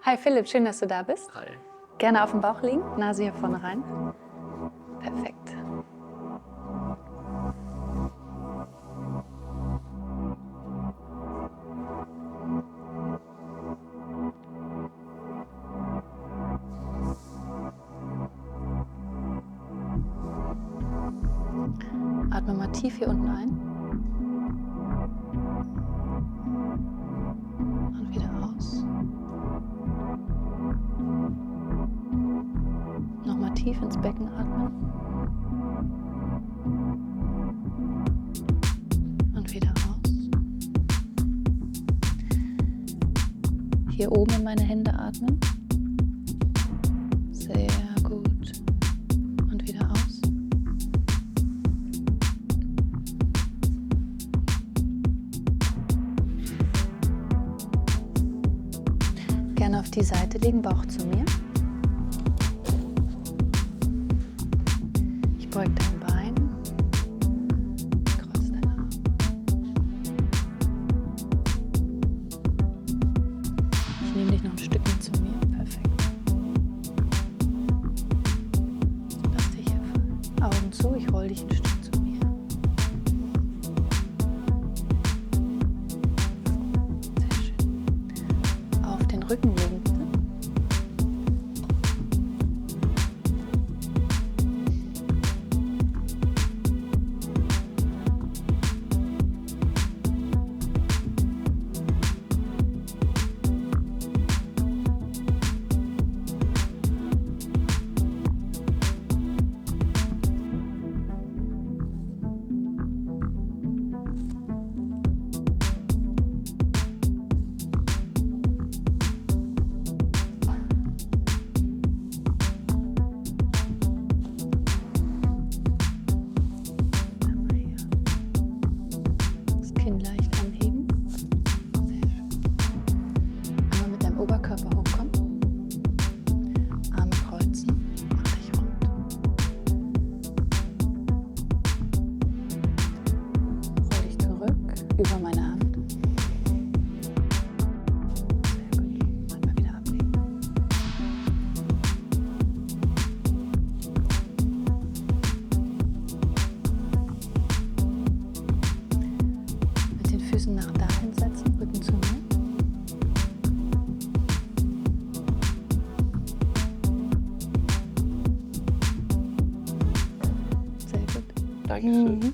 Hi Philipp, schön, dass du da bist. Hi. Gerne auf dem Bauch liegen, Nase hier vorne rein. Perfekt. Atme mal tief hier unten ein. Und wieder aus. Nochmal tief ins Becken atmen. Und wieder aus. Hier oben in meine Hände atmen. Sehr gut. Und wieder aus. Gerne auf die Seite legen, Bauch zu mir. Ich beug dein Bein, kreuz deinen Arm. Ich nehme dich noch ein Stück mit zu mir. Perfekt. Lass dich hier fallen. Augen zu, ich roll dich ein Stück zu mir. Sehr schön. Auf den Rücken legen. Leicht anheben. Sehr schön. Einmal mit deinem Oberkörper hochkommen. Arme kreuzen. Mach dich rund. Roll dich zurück über meine Hand. Sehr gut. Einmal wieder ablegen. Füßen nach dahin setzen, Rücken zu mir. Sehr gut. Dankeschön.